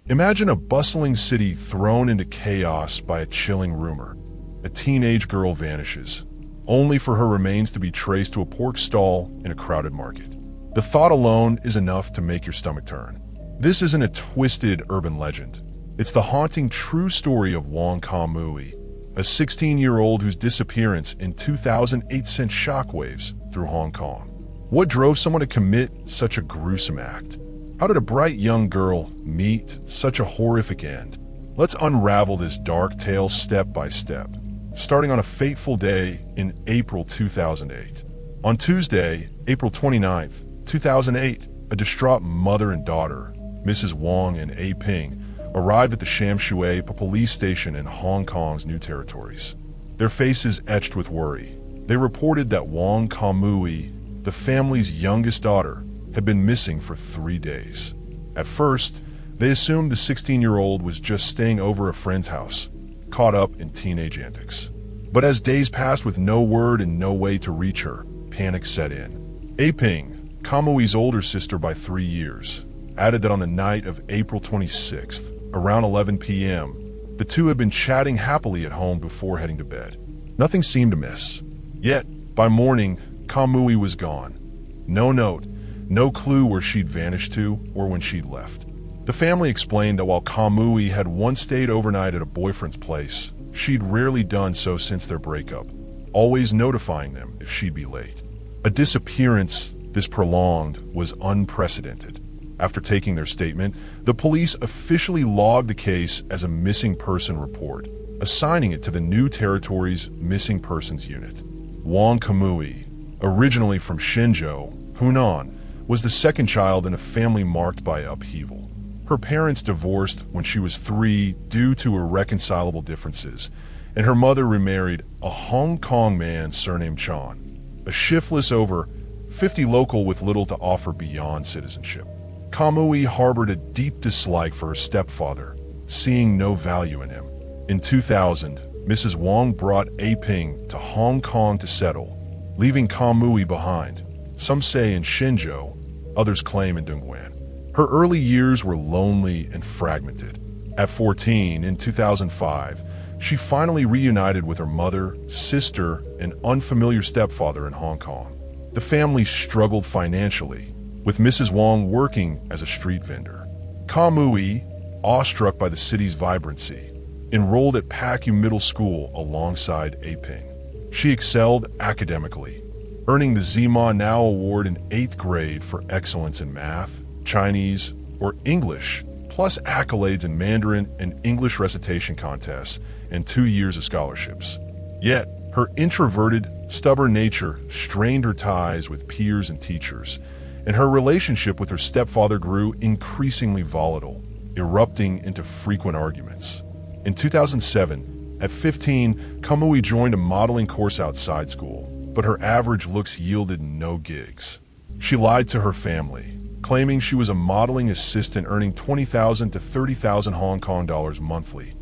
Imagine a bustling city thrown into chaos by a chilling rumor. A teenage girl vanishes, only for her remains to be traced to a pork stall in a crowded market. The thought alone is enough to make your stomach turn. This isn't a twisted urban legend. It's the haunting true story of Wong Ka-Mui, a 16-year-old whose disappearance in 2008 sent shockwaves through Hong Kong. What drove someone to commit such a gruesome act? How did a bright young girl meet such a horrific end? Let's unravel this dark tale step by step, starting on a fateful day in April 2008. On Tuesday, April 29th, 2008, a distraught mother and daughter, Mrs. Wong and A. Ping, arrived at the Sham Shui police station in Hong Kong's New Territories. Their faces etched with worry. They reported that Wong Ka-Mui, the family's youngest daughter, had been missing for 3 days. At first, they assumed the 16-year-old was just staying over a friend's house, caught up in teenage antics. But as days passed with no word and no way to reach her, panic set in. A. Ping, Ka-Mui's older sister by 3 years, added that on the night of April 26th, around 11 p.m., the two had been chatting happily at home before heading to bed. Nothing seemed amiss. Yet, by morning, Ka-Mui was gone. No note, no clue where she'd vanished to or when she'd left. The family explained that while Ka-Mui had once stayed overnight at a boyfriend's place, she'd rarely done so since their breakup, always notifying them if she'd be late. A disappearance this prolonged was unprecedented. After taking their statement, the police officially logged the case as a missing person report, assigning it to the New Territories Missing Persons Unit. Wong Ka-Mui, originally from Shenzhou, Hunan, was the second child in a family marked by upheaval. Her parents divorced when she was 3 due to irreconcilable differences, and her mother remarried a Hong Kong man surnamed Chan, a shiftless over 50 local with little to offer beyond citizenship. Ka-Mui harbored a deep dislike for her stepfather, seeing no value in him. In 2000, Mrs. Wong brought A. Ping to Hong Kong to settle, leaving Ka-Mui behind, some say in Shenzhou, others claim in Dongguan. Her early years were lonely and fragmented. At 14, in 2005, she finally reunited with her mother, sister, and unfamiliar stepfather in Hong Kong. The family struggled financially, with Mrs. Wong working as a street vendor. Ka-Mui, awestruck by the city's vibrancy, enrolled at Pak Yu Middle School alongside A. Ping. She excelled academically, earning the Zima Now Award in 8th grade for excellence in math, Chinese, or English, plus accolades in Mandarin and English recitation contests and 2 years of scholarships. Yet, her introverted, stubborn nature strained her ties with peers and teachers, and her relationship with her stepfather grew increasingly volatile, erupting into frequent arguments. In 2007, at 15, Ka-Mui joined a modeling course outside school, but her average looks yielded no gigs. She lied to her family, claiming she was a modeling assistant earning 20,000 to 30,000 Hong Kong dollars monthly,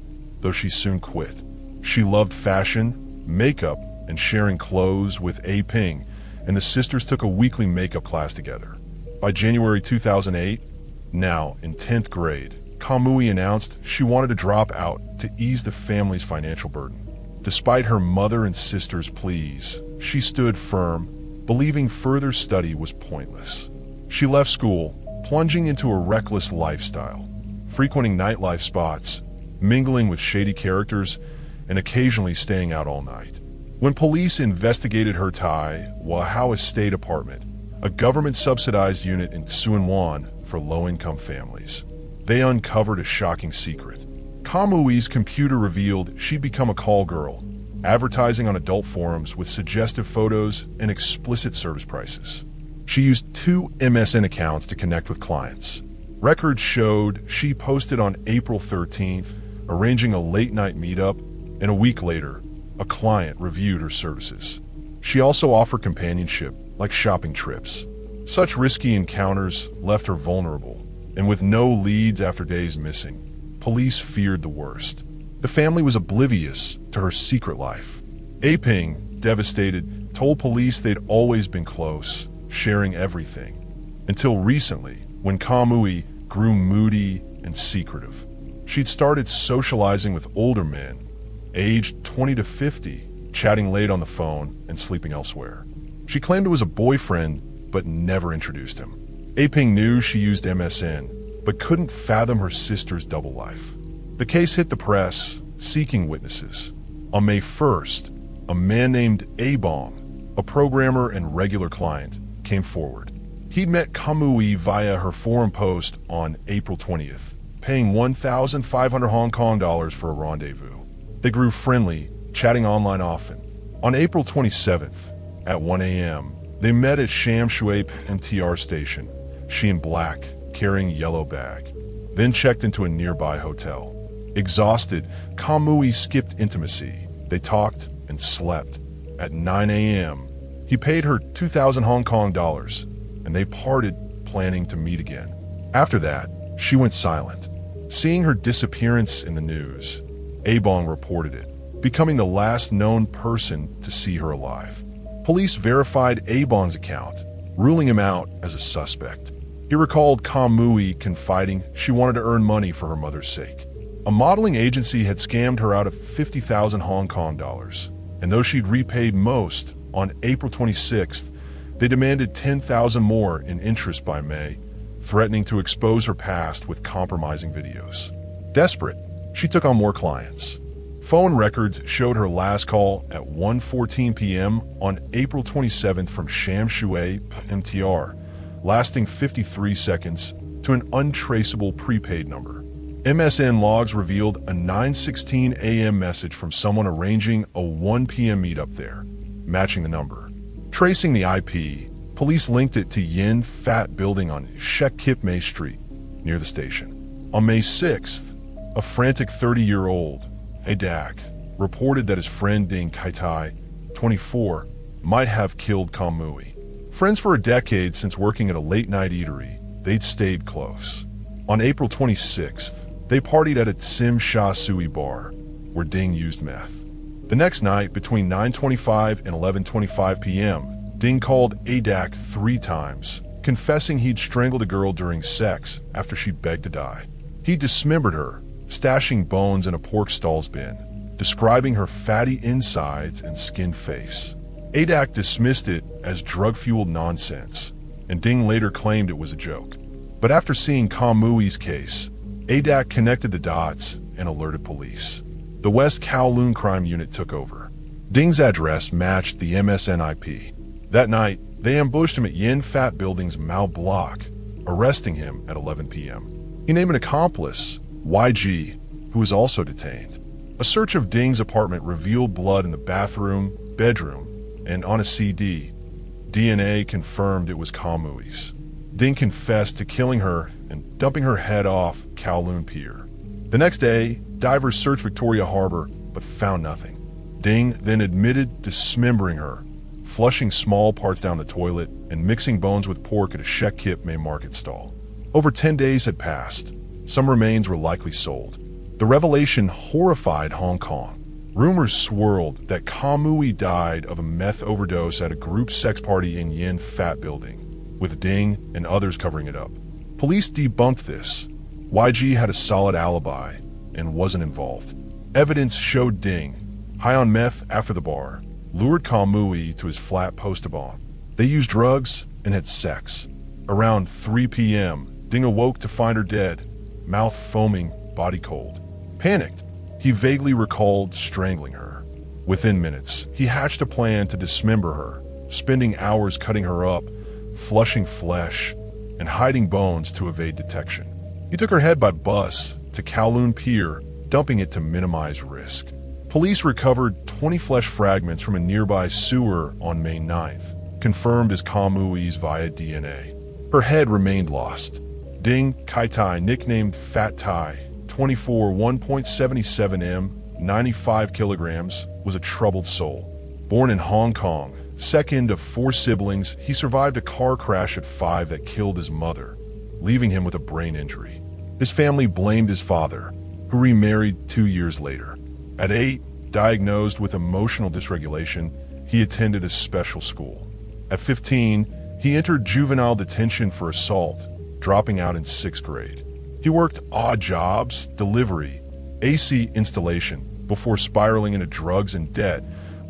though she soon quit. She loved fashion, makeup, and sharing clothes with A. Ping, and the sisters took a weekly makeup class together. By January 2008, now in 10th grade, Ka-Mui announced she wanted to drop out to ease the family's financial burden. Despite her mother and sister's pleas, she stood firm, believing further study was pointless. She left school, plunging into a reckless lifestyle, frequenting nightlife spots, mingling with shady characters, and occasionally staying out all night. When police investigated her tie, Wahao Estate Apartment, a government-subsidized unit in Tsuen Wan for low-income families, they uncovered a shocking secret. Ka-Mui's computer revealed she'd become a call girl, advertising on adult forums with suggestive photos and explicit service prices. She used 2 MSN accounts to connect with clients. Records showed she posted on April 13th, arranging a late-night meetup, and a week later, a client reviewed her services. She also offered companionship, like shopping trips. Such risky encounters left her vulnerable, and with no leads after days missing, police feared the worst. The family was oblivious to her secret life. A. Ping, devastated, told police they'd always been close, sharing everything. Until recently, when Ka-Mui grew moody, and secretive. She'd started socializing with older men, aged 20 to 50, chatting late on the phone and sleeping elsewhere. She claimed it was a boyfriend, but never introduced him. Aping knew she used MSN, but couldn't fathom her sister's double life. The case hit the press, seeking witnesses. On May 1st, a man named Abong, a programmer and regular client, came forward. He'd met Ka-Mui via her forum post on April 20th, paying 1,500 Hong Kong dollars for a rendezvous. They grew friendly, chatting online often. On April 27th, at 1 a.m., they met at Sham Shui MTR station, she in black, carrying a yellow bag, then checked into a nearby hotel. Exhausted, Ka-Mui skipped intimacy. They talked and slept. At 9 a.m., he paid her 2,000 Hong Kong dollars, and they parted, planning to meet again. After that, she went silent. Seeing her disappearance in the news, Abong reported it, becoming the last known person to see her alive. Police verified Abong's account, ruling him out as a suspect. He recalled Ka-Mui confiding she wanted to earn money for her mother's sake. A modeling agency had scammed her out of 50,000 Hong Kong dollars, and though she'd repaid most, on April 26th, they demanded 10,000 more in interest by May, threatening to expose her past with compromising videos. Desperate, she took on more clients. Phone records showed her last call at 1:14 p.m. on April 27th from Sham Shui MTR, lasting 53 seconds, to an untraceable prepaid number. MSN logs revealed a 9:16 a.m. message from someone arranging a 1 p.m. meetup there, matching the number. Tracing the IP, police linked it to Yin Fat Building on Shek Kip Mei Street, near the station. On May 6th, a frantic 30-year-old, Adak, reported that his friend Ding Kai-Tai, 24, might have killed Ka-Mui. Friends for a decade since working at a late-night eatery, they'd stayed close. On April 26th, they partied at a Tsim Sha Sui bar, where Ding used meth. The next night, between 9:25 and 11:25 p.m., Ding called Adak 3 times, confessing he'd strangled a girl during sex after she begged to die. He dismembered her, stashing bones in a pork stalls bin, describing her fatty insides and skinned face. Adak dismissed it as drug-fueled nonsense, and Ding later claimed it was a joke. But after seeing Ka-Mui's case, Adak connected the dots and alerted police. The West Kowloon Crime Unit took over. Ding's address matched the MSN IP. That night, they ambushed him at Yin Fat Building's Mao Block, arresting him at 11 p.m. He named an accomplice, YG, who was also detained. A search of Ding's apartment revealed blood in the bathroom, bedroom, and on a CD. DNA confirmed it was Ka-Mui's. Ding confessed to killing her and dumping her head off Kowloon Pier. The next day, divers searched Victoria Harbor but found nothing. Ding then admitted dismembering her, flushing small parts down the toilet, and mixing bones with pork at a Shek Kip Mei market stall. Over 10 days had passed. Some remains were likely sold. The revelation horrified Hong Kong. Rumors swirled that Ka-Mui died of a meth overdose at a group sex party in Yin Fat Building, with Ding and others covering it up. Police debunked this. YG had a solid alibi and wasn't involved. Evidence showed Ding, high on meth after the bar, lured Ka-Mui to his flat Postabon. They used drugs and had sex. Around 3 p.m., Ding awoke to find her dead, mouth foaming, body cold. Panicked, he vaguely recalled strangling her. Within minutes, he hatched a plan to dismember her, spending hours cutting her up, flushing flesh, and hiding bones to evade detection. He took her head by bus to Kowloon Pier, dumping it to minimize risk. Police recovered 20 flesh fragments from a nearby sewer on May 9th, confirmed as Ka-Mui's via DNA. Her head remained lost. Ding Kai-Tai, nicknamed Fat Tai, 24, 1.77 m, 95 kilograms, was a troubled soul. Born in Hong Kong, second of 4 siblings, he survived a car crash at 5 that killed his mother, leaving him with a brain injury. His family blamed his father, who remarried 2 years later. At 8, diagnosed with emotional dysregulation, he attended a special school. At 15, he entered juvenile detention for assault, dropping out in 6th grade. He worked odd jobs, delivery, AC installation, before spiraling into drugs and debt,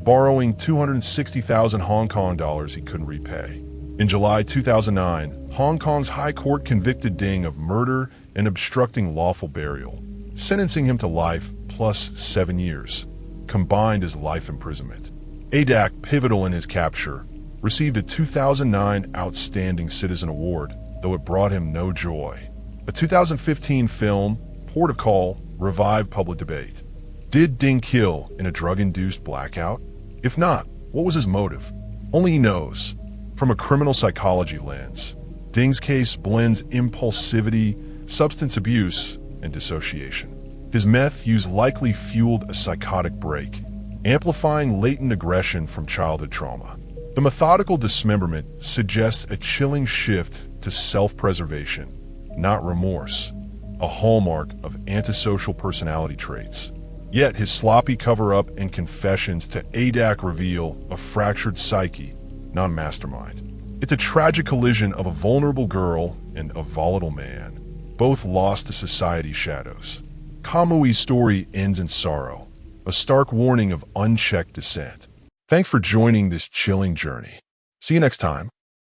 borrowing 260,000 Hong Kong dollars he couldn't repay. In July 2009, Hong Kong's High Court convicted Ding of murder and obstructing lawful burial, sentencing him to life plus 7 years, combined as life imprisonment. ADAC, pivotal in his capture, received a 2009 Outstanding Citizen Award, though it brought him no joy. A 2015 film, Port of Call, revived public debate. Did Ding kill in a drug-induced blackout? If not, what was his motive? Only he knows. From a criminal psychology lens, Ding's case blends impulsivity, substance abuse, and dissociation. His meth use likely fueled a psychotic break, amplifying latent aggression from childhood trauma. The methodical dismemberment suggests a chilling shift to self-preservation, not remorse, a hallmark of antisocial personality traits. Yet his sloppy cover-up and confessions to ADAC reveal a fractured psyche, not a mastermind. It's a tragic collision of a vulnerable girl and a volatile man, both lost to society's shadows. Ka-Mui's story ends in sorrow, a stark warning of unchecked dissent. Thanks for joining this chilling journey. See you next time.